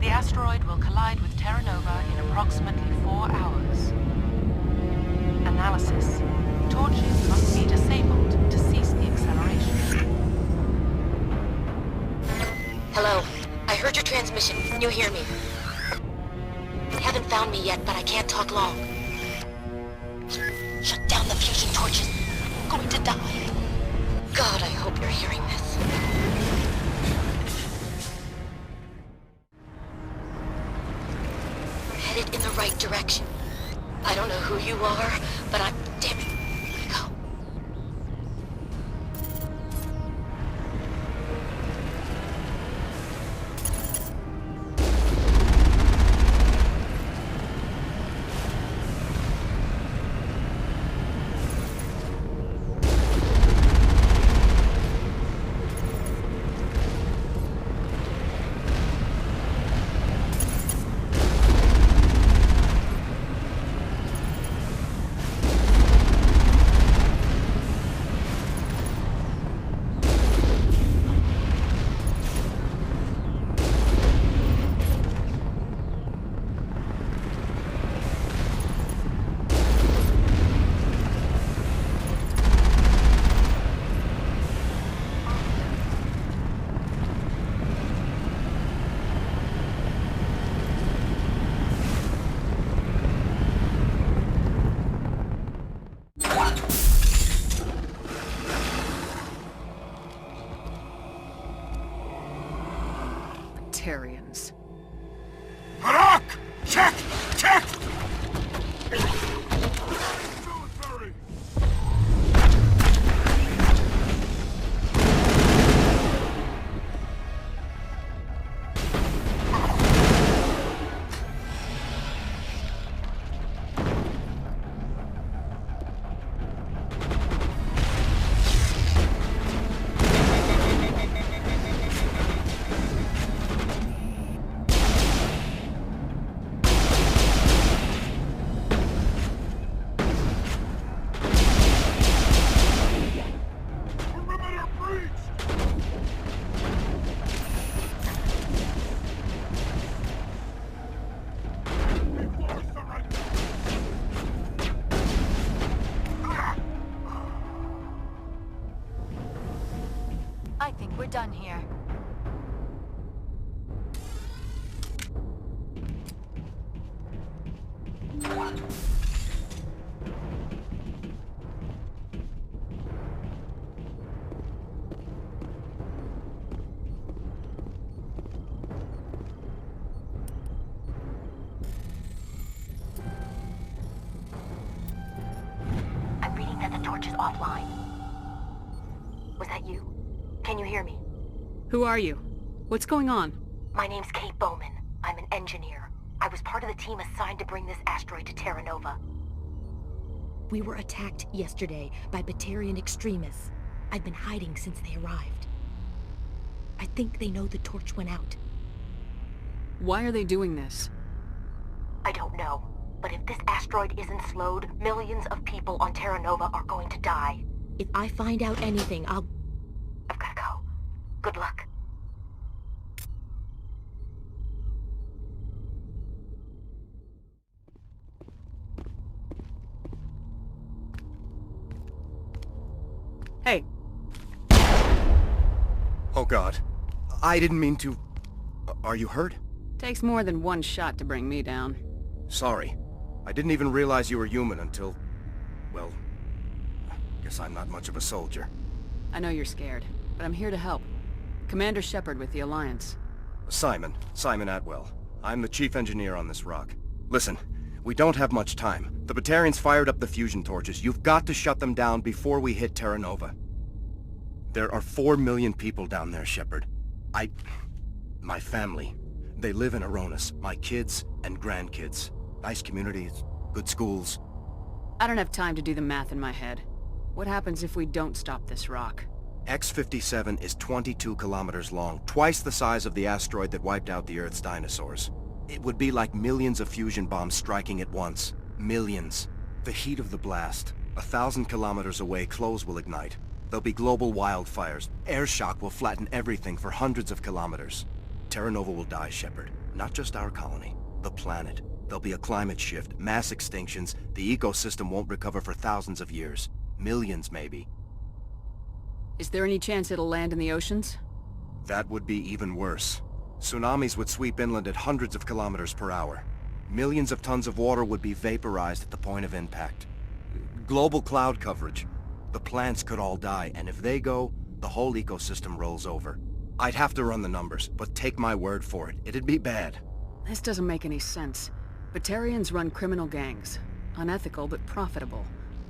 The asteroid will collide with Terra Nova in approximately 4 hours. Analysis. Torches must be disabled to cease the acceleration. Hello. I heard your transmission. Can you hear me? Haven't found me yet, but I can't talk long. Shut down the fusion torches. I'm going to die. God, I hope you're hearing this. We're headed in the right direction. I don't know who you are, but I'm... Damn it. Go. Batarians. Harak! Check! Check! I think we're done here. I'm reading that the torch is offline. Was that you? Can you hear me? Who are you? What's going on? My name's Kate Bowman. I'm an engineer. I was part of the team assigned to bring this asteroid to Terra Nova. We were attacked yesterday by Batarian extremists. I've been hiding since they arrived. I think they know the torch went out. Why are they doing this? I don't know. But if this asteroid isn't slowed, millions of people on Terra Nova are going to die. If I find out anything, I've gotta go. Good luck. Hey. Oh God. I didn't mean to... Are you hurt? Takes more than one shot to bring me down. Sorry. I didn't even realize you were human until... Well... Guess I'm not much of a soldier. I know you're scared, but I'm here to help. Commander Shepard with the Alliance. Simon Atwell. I'm the chief engineer on this rock. Listen, we don't have much time. The Batarians fired up the fusion torches. You've got to shut them down before we hit Terra Nova. There are 4 million people down there, Shepard. My family. They live in Aronis. My kids and grandkids. Nice communities, good schools. I don't have time to do the math in my head. What happens if we don't stop this rock? X-57 is 22 kilometers long, twice the size of the asteroid that wiped out the Earth's dinosaurs. It would be like millions of fusion bombs striking at once. Millions. The heat of the blast. 1,000 kilometers away, clothes will ignite. There'll be global wildfires. Air shock will flatten everything for hundreds of kilometers. Terra Nova will die, Shepard. Not just our colony, the planet. There'll be a climate shift, mass extinctions, the ecosystem won't recover for thousands of years. Millions, maybe. Is there any chance it'll land in the oceans? That would be even worse. Tsunamis would sweep inland at hundreds of kilometers per hour. Millions of tons of water would be vaporized at the point of impact. Global cloud coverage. The plants could all die, and if they go, the whole ecosystem rolls over. I'd have to run the numbers, but take my word for it, it'd be bad. This doesn't make any sense. Batarians run criminal gangs. Unethical, but profitable.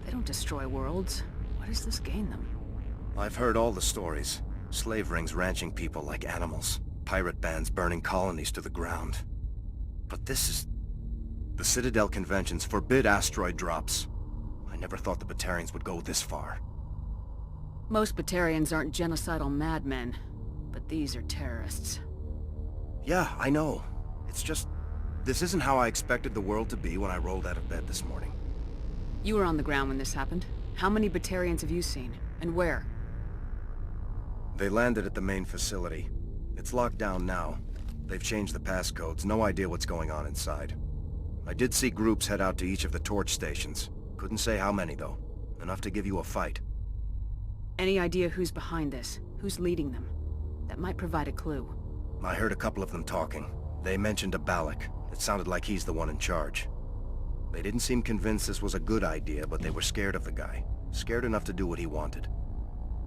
They don't destroy worlds. What does this gain them? I've heard all the stories. Slave rings ranching people like animals. Pirate bands burning colonies to the ground. But this is... The Citadel conventions forbid asteroid drops. I never thought the Batarians would go this far. Most Batarians aren't genocidal madmen, but these are terrorists. Yeah, I know. It's just... This isn't how I expected the world to be when I rolled out of bed this morning. You were on the ground when this happened. How many Batarians have you seen? And where? They landed at the main facility. It's locked down now. They've changed the passcodes, no idea what's going on inside. I did see groups head out to each of the torch stations. Couldn't say how many, though. Enough to give you a fight. Any idea who's behind this? Who's leading them? That might provide a clue. I heard a couple of them talking. They mentioned a Balak. It sounded like he's the one in charge. They didn't seem convinced this was a good idea, but they were scared of the guy. Scared enough to do what he wanted.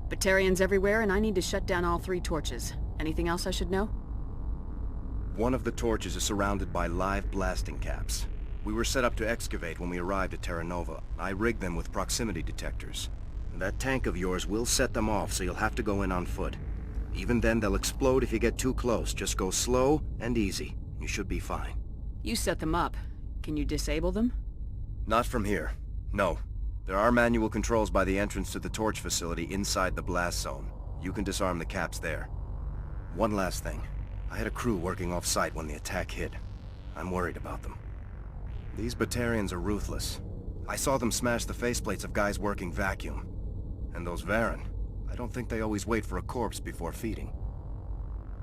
Batarians everywhere, and I need to shut down all 3 torches. Anything else I should know? One of the torches is surrounded by live blasting caps. We were set up to excavate when we arrived at Terra Nova. I rigged them with proximity detectors. That tank of yours will set them off, so you'll have to go in on foot. Even then, they'll explode if you get too close. Just go slow and easy. You should be fine. You set them up. Can you disable them? Not from here. No. There are manual controls by the entrance to the torch facility inside the blast zone. You can disarm the caps there. One last thing. I had a crew working off-site when the attack hit. I'm worried about them. These Batarians are ruthless. I saw them smash the faceplates of guys working vacuum. And those Varen, I don't think they always wait for a corpse before feeding.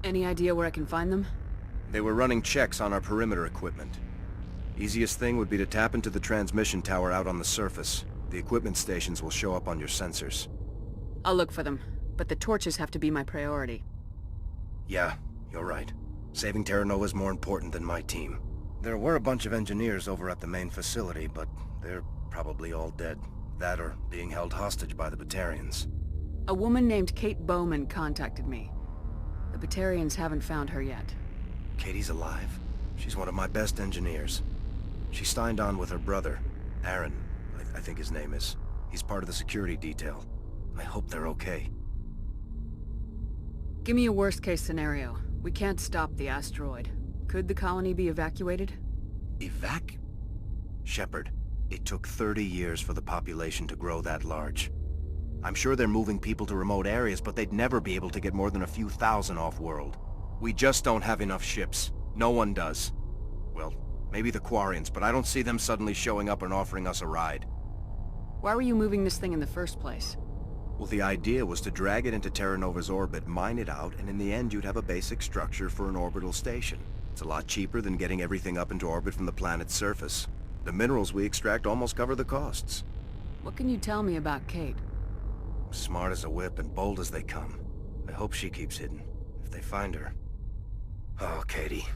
Any idea where I can find them? They were running checks on our perimeter equipment. Easiest thing would be to tap into the transmission tower out on the surface. The equipment stations will show up on your sensors. I'll look for them, but the torches have to be my priority. Yeah, you're right. Saving Terra Nova is more important than my team. There were a bunch of engineers over at the main facility, but they're probably all dead. That or being held hostage by the Batarians. A woman named Kate Bowman contacted me. The Batarians haven't found her yet. Katie's alive. She's one of my best engineers. She signed on with her brother, Aaron, I think his name is. He's part of the security detail. I hope they're okay. Give me a worst-case scenario. We can't stop the asteroid. Could the colony be evacuated? Shepard, it took 30 years for the population to grow that large. I'm sure they're moving people to remote areas, but they'd never be able to get more than a few thousand off-world. We just don't have enough ships. No one does. Well, maybe the Quarians, but I don't see them suddenly showing up and offering us a ride. Why were you moving this thing in the first place? Well, the idea was to drag it into Terra Nova's orbit, mine it out, and in the end you'd have a basic structure for an orbital station. It's a lot cheaper than getting everything up into orbit from the planet's surface. The minerals we extract almost cover the costs. What can you tell me about Kate? Smart as a whip and bold as they come. I hope she keeps hidden. If they find her... Oh, Katie.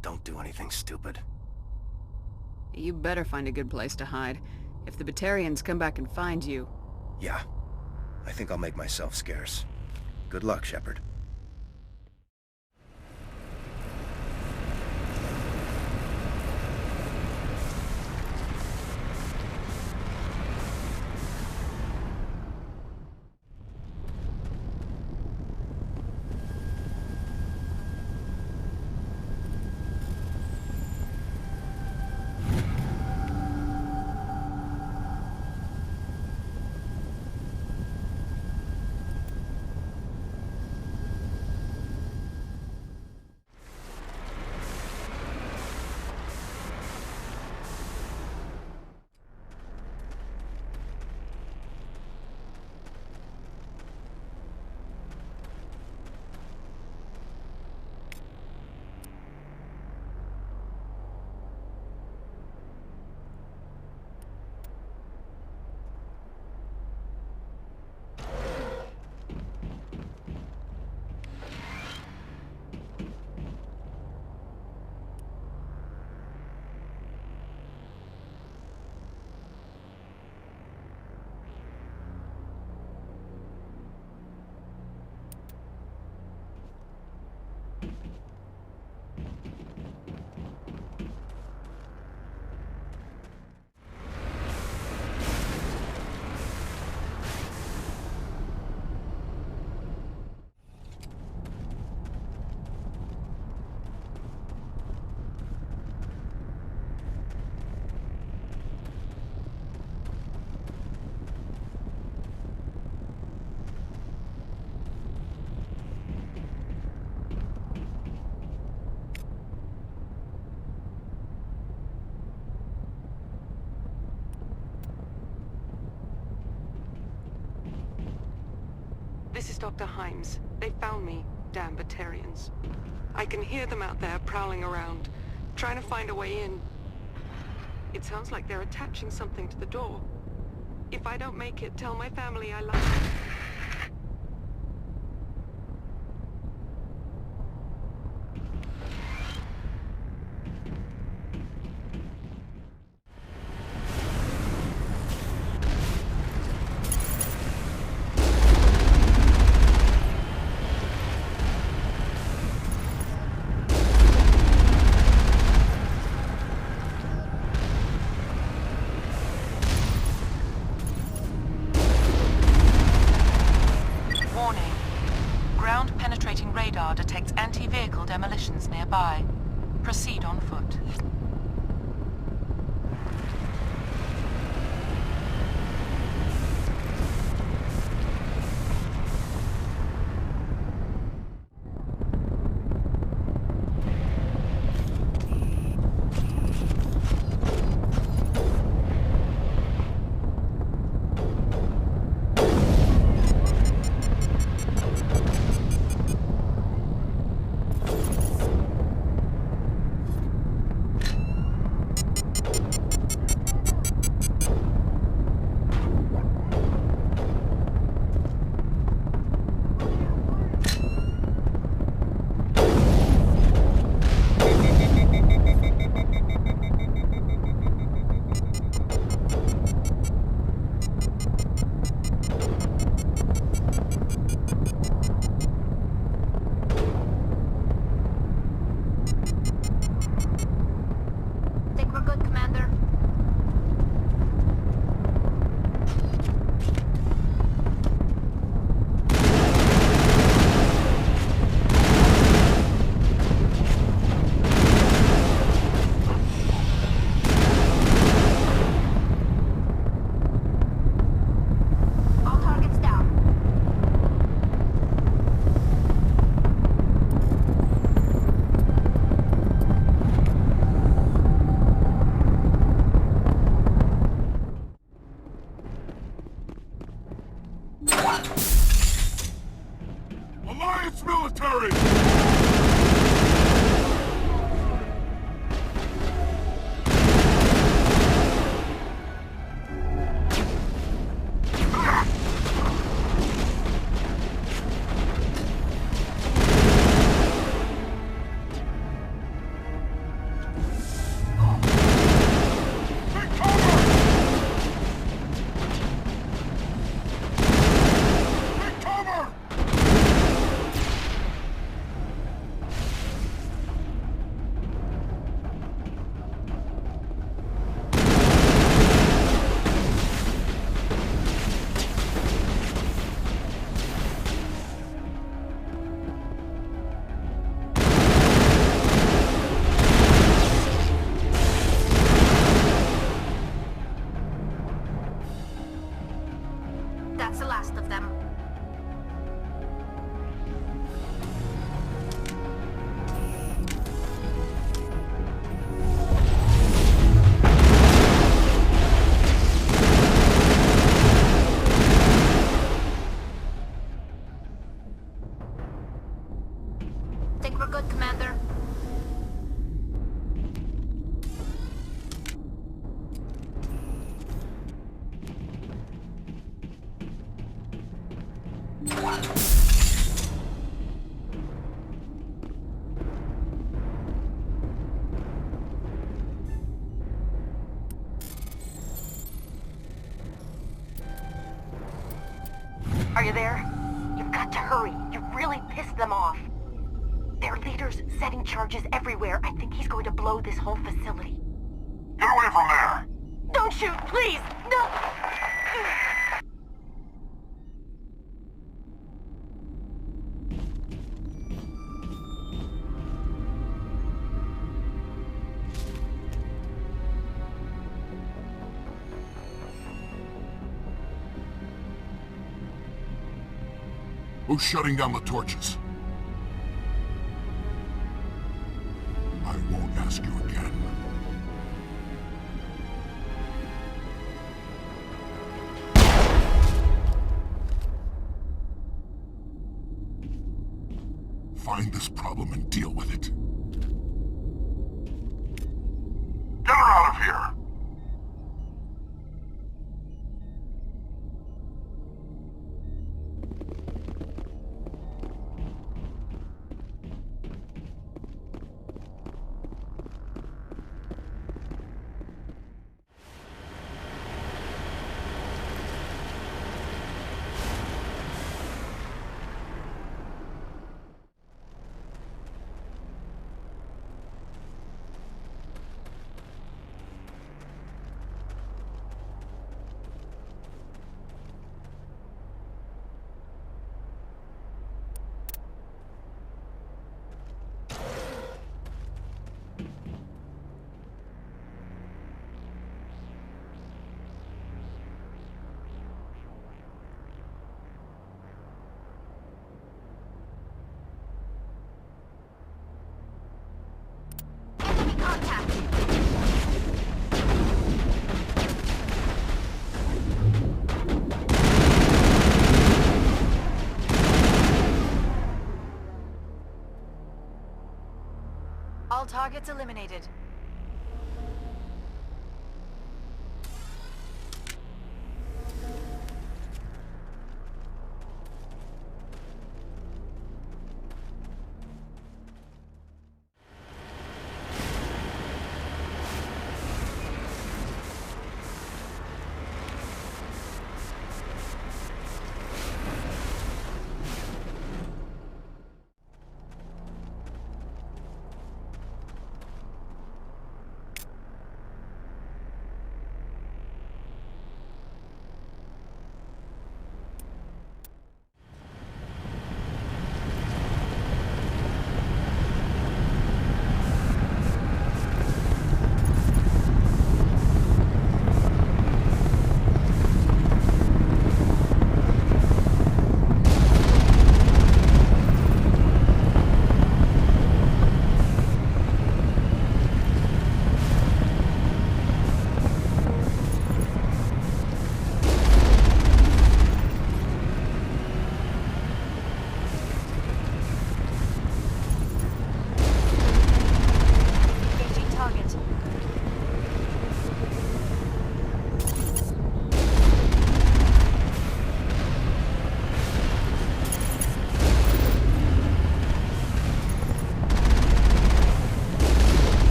Don't do anything stupid. You better find a good place to hide. If the Batarians come back and find you... Yeah. I think I'll make myself scarce. Good luck, Shepard. Dr. Himes. They found me, damn Batarians. I can hear them out there prowling around, trying to find a way in. It sounds like they're attaching something to the door. If I don't make it, tell my family I love them. Ground-penetrating radar detects anti-vehicle demolitions nearby. Proceed on foot. Alliance military! That's the last of them. Think we're good, Commander? Are you there? You've got to hurry. You really pissed them off. Their leader's setting charges everywhere. I think he's going to blow this whole facility. Get away from there! Don't shoot, please! No! Who's shutting down the torches? I won't ask you again. find this problem and deal with it. Get her out of here! All targets eliminated.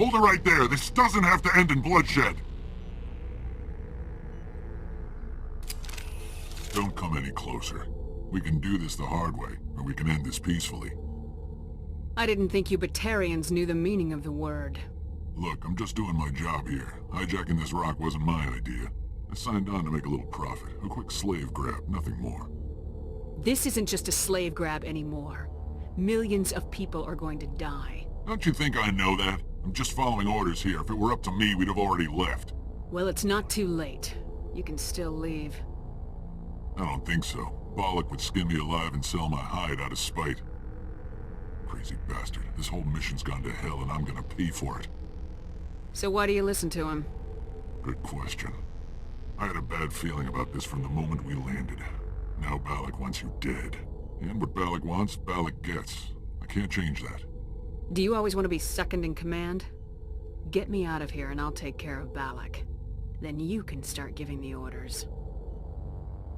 Hold it right there. This doesn't have to end in bloodshed. Don't come any closer. We can do this the hard way, or we can end this peacefully. I didn't think you Batarians knew the meaning of the word. Look, I'm just doing my job here. Hijacking this rock wasn't my idea. I signed on to make a little profit. A quick slave grab, nothing more. This isn't just a slave grab anymore. Millions of people are going to die. Don't you think I know that? I'm just following orders here. If it were up to me, we'd have already left. Well, it's not too late. You can still leave. I don't think so. Bollock would skin me alive and sell my hide out of spite. Crazy bastard. This whole mission's gone to hell and I'm gonna pay for it. So why do you listen to him? Good question. I had a bad feeling about this from the moment we landed. Now Bollock wants you dead. And what Bollock wants, Bollock gets. I can't change that. Do you always want to be second in command? Get me out of here and I'll take care of Balak. Then you can start giving the orders.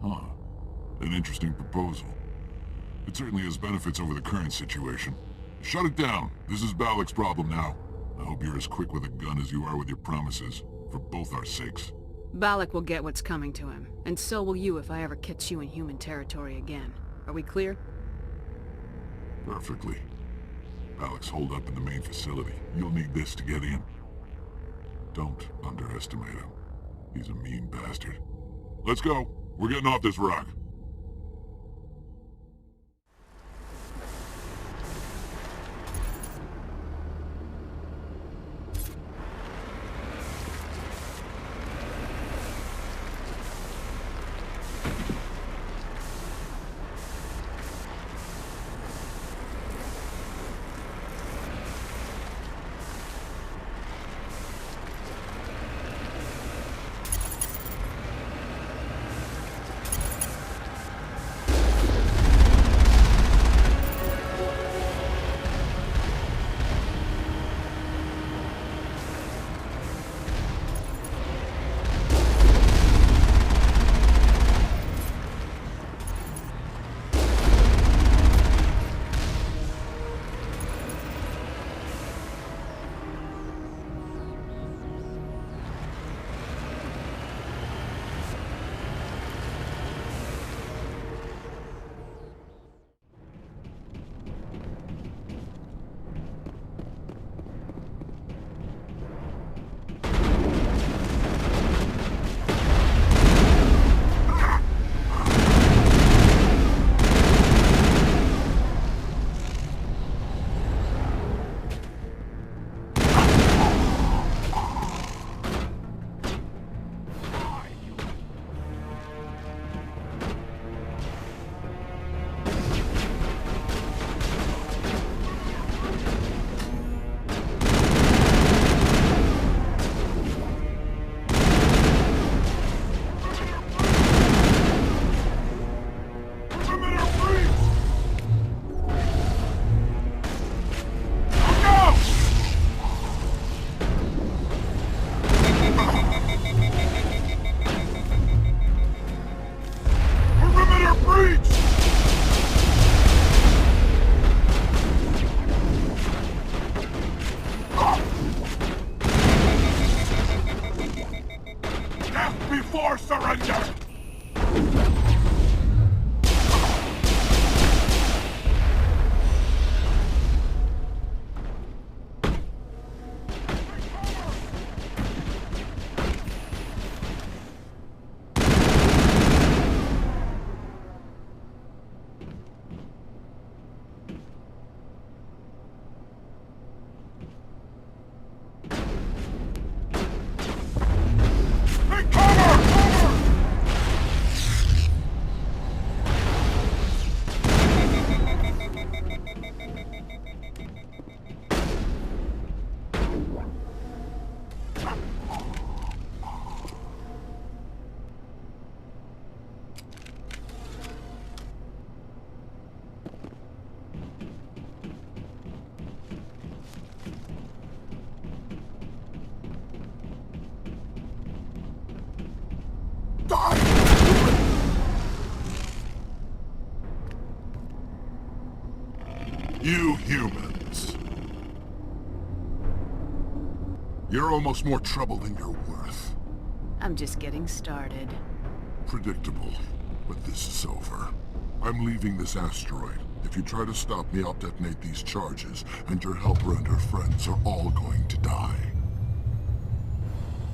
Huh. An interesting proposal. It certainly has benefits over the current situation. Shut it down. This is Balak's problem now. I hope you're as quick with a gun as you are with your promises, for both our sakes. Balak will get what's coming to him, and so will you if I ever catch you in human territory again. Are we clear? Perfectly. Balak's holed up in the main facility. You'll need this to get in. Don't underestimate him. He's a mean bastard. Let's go. We're getting off this rock. Before surrender! You humans. You're almost more trouble than you're worth. I'm just getting started. Predictable, but this is over. I'm leaving this asteroid. If you try to stop me, I'll detonate these charges, and your helper and her friends are all going to die.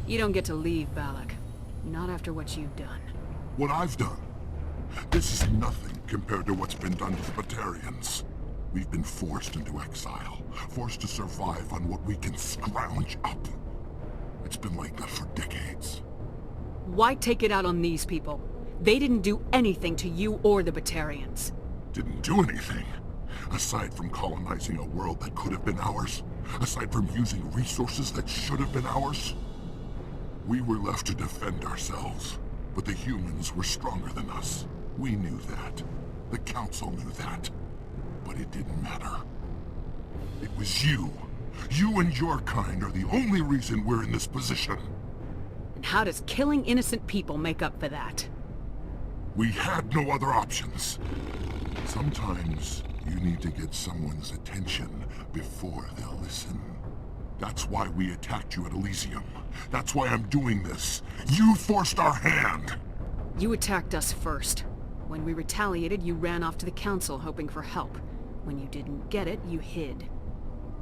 You don't get to leave, Balak. Not after what you've done. What I've done? This is nothing compared to what's been done to the Batarians. We've been forced into exile, forced to survive on what we can scrounge up. It's been like that for decades. Why take it out on these people? They didn't do anything to you or the Batarians. Didn't do anything. Aside from colonizing a world that could have been ours. Aside from using resources that should have been ours. We were left to defend ourselves. But the humans were stronger than us. We knew that. The Council knew that. But it didn't matter. It was you. You and your kind are the only reason we're in this position. And how does killing innocent people make up for that? We had no other options. Sometimes you need to get someone's attention before they'll listen. That's why we attacked you at Elysium. That's why I'm doing this. You forced our hand! You attacked us first. When we retaliated, you ran off to the Council hoping for help. When you didn't get it, you hid.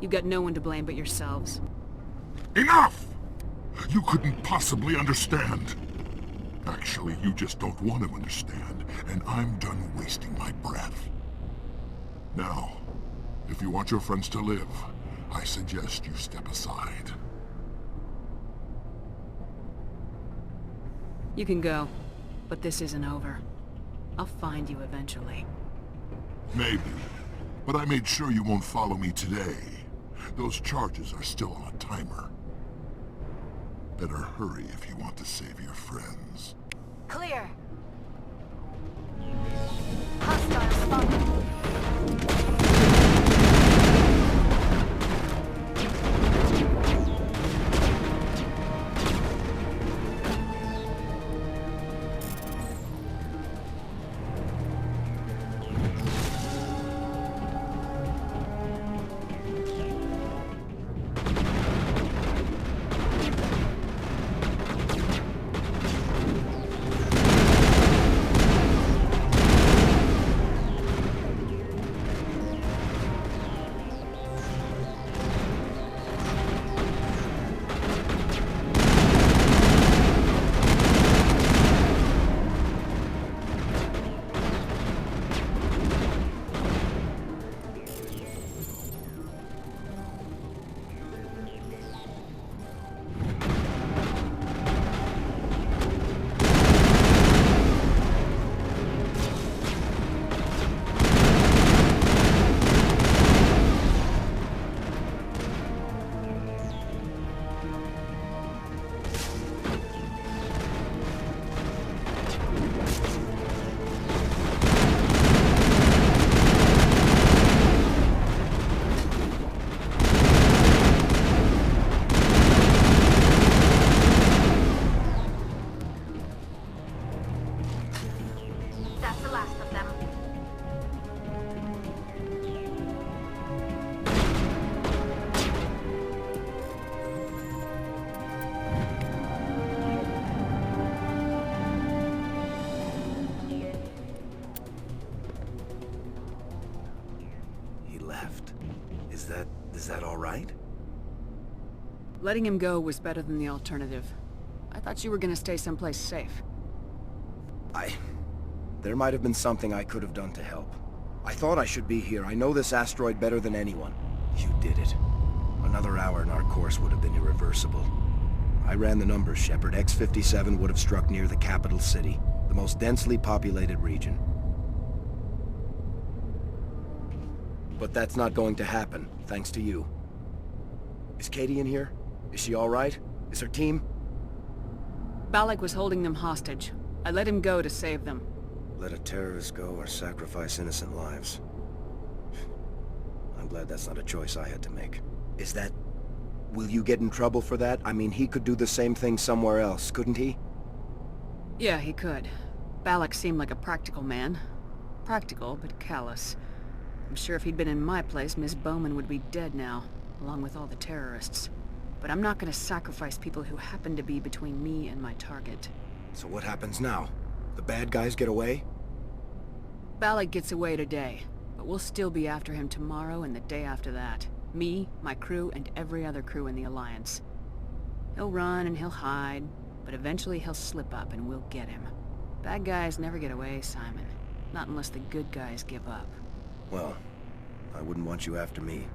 You've got no one to blame but yourselves. Enough! You couldn't possibly understand. Actually, you just don't want to understand, and I'm done wasting my breath. Now, if you want your friends to live, I suggest you step aside. You can go, but this isn't over. I'll find you eventually. Maybe, but I made sure you won't follow me today. Those charges are still on a timer. Better hurry if you want to save your friends. Clear. Hostile spotted. Is that all right? Letting him go was better than the alternative. I thought you were gonna stay someplace safe. There might have been something I could have done to help. I thought I should be here. I know this asteroid better than anyone. You did it. Another hour and our course would have been irreversible. I ran the numbers, Shepard. X-57 would have struck near the capital city, the most densely populated region. But that's not going to happen, thanks to you. Is Katie in here? Is she all right? Is her team? Balak was holding them hostage. I let him go to save them. Let a terrorist go or sacrifice innocent lives. I'm glad that's not a choice I had to make. Is that... Will you get in trouble for that? I mean, he could do the same thing somewhere else, couldn't he? Yeah, he could. Balak seemed like a practical man. Practical, but callous. I'm sure if he'd been in my place, Miss Bowman would be dead now, along with all the terrorists. but I'm not gonna sacrifice people who happen to be between me and my target. So what happens now? The bad guys get away? Balak gets away today, but we'll still be after him tomorrow and the day after that. Me, my crew, and every other crew in the Alliance. He'll run and he'll hide, but eventually he'll slip up and we'll get him. Bad guys never get away, Simon. Not unless the good guys give up. Well, I wouldn't want you after me.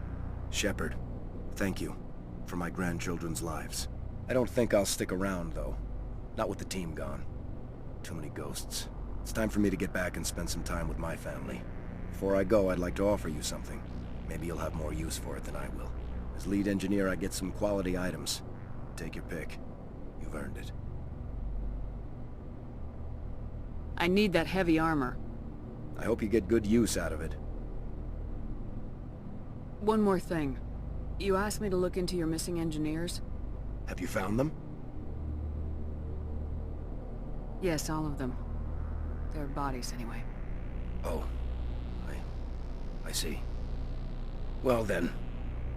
Shepard, thank you for my grandchildren's lives. I don't think I'll stick around, though. Not with the team gone. Too many ghosts. It's time for me to get back and spend some time with my family. Before I go, I'd like to offer you something. Maybe you'll have more use for it than I will. As lead engineer, I get some quality items. Take your pick. You've earned it. I need that heavy armor. I hope you get good use out of it. One more thing. You asked me to look into your missing engineers? Have you found them? Yes, all of them. Their bodies, anyway. Oh. I see. Well then,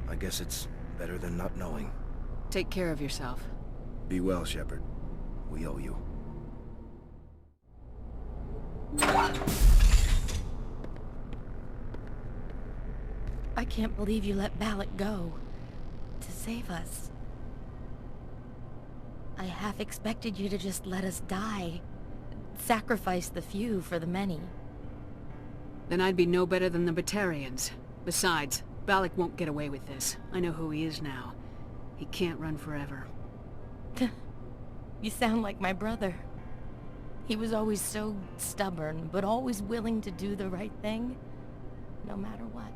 I guess it's better than not knowing. Take care of yourself. Be well, Shepard. We owe you. I can't believe you let Balak go. To save us. I half expected you to just let us die. Sacrifice the few for the many. Then I'd be no better than the Batarians. Besides, Balak won't get away with this. I know who he is now. He can't run forever. You sound like my brother. He was always so stubborn, but always willing to do the right thing, no matter what.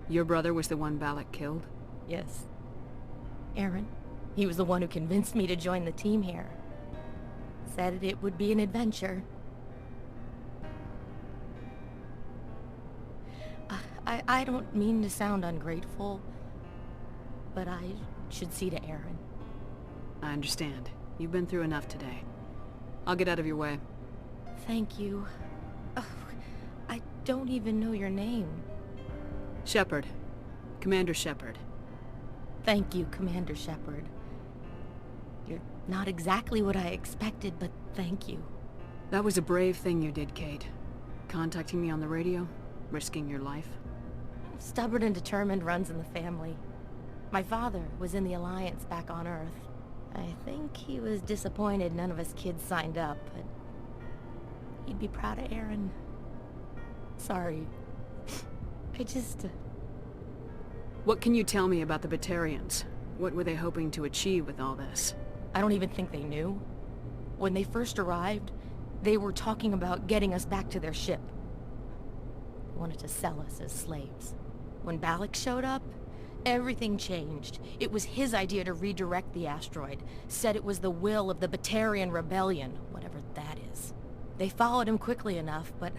Your brother was the one Balak killed? Yes. Aaron. He was the one who convinced me to join the team here. Said it would be an adventure. I don't mean to sound ungrateful, but I should see to Aaron. I understand. You've been through enough today. I'll get out of your way. Thank you. Oh, I don't even know your name. Shepard. Commander Shepard. Thank you, Commander Shepard. You're not exactly what I expected, but thank you. That was a brave thing you did, Kate. Contacting me on the radio, risking your life. Stubborn and determined runs in the family. My father was in the Alliance back on Earth. I think he was disappointed none of us kids signed up, but he'd be proud of Aaron. Sorry. I just... What can you tell me about the Batarians? What were they hoping to achieve with all this? I don't even think they knew. When they first arrived, they were talking about getting us back to their ship. They wanted to sell us as slaves. When Balak showed up, everything changed. It was his idea to redirect the asteroid. Said it was the will of the Batarian Rebellion, whatever that is. They followed him quickly enough, but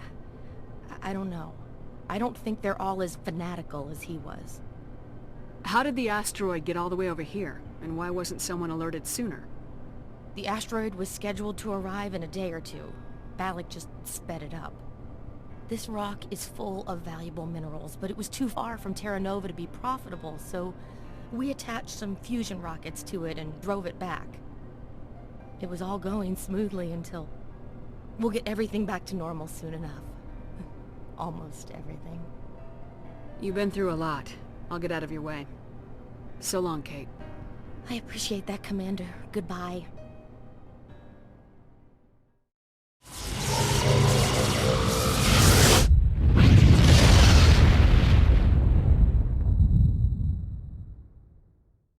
I don't know. I don't think they're all as fanatical as he was. How did the asteroid get all the way over here? And why wasn't someone alerted sooner? The asteroid was scheduled to arrive in a day or two. Balak just sped it up. This rock is full of valuable minerals, but it was too far from Terra Nova to be profitable, so we attached some fusion rockets to it and drove it back. It was all going smoothly until... We'll get everything back to normal soon enough. Almost everything. You've been through a lot. I'll get out of your way. So long, Kate. I appreciate that, Commander. Goodbye.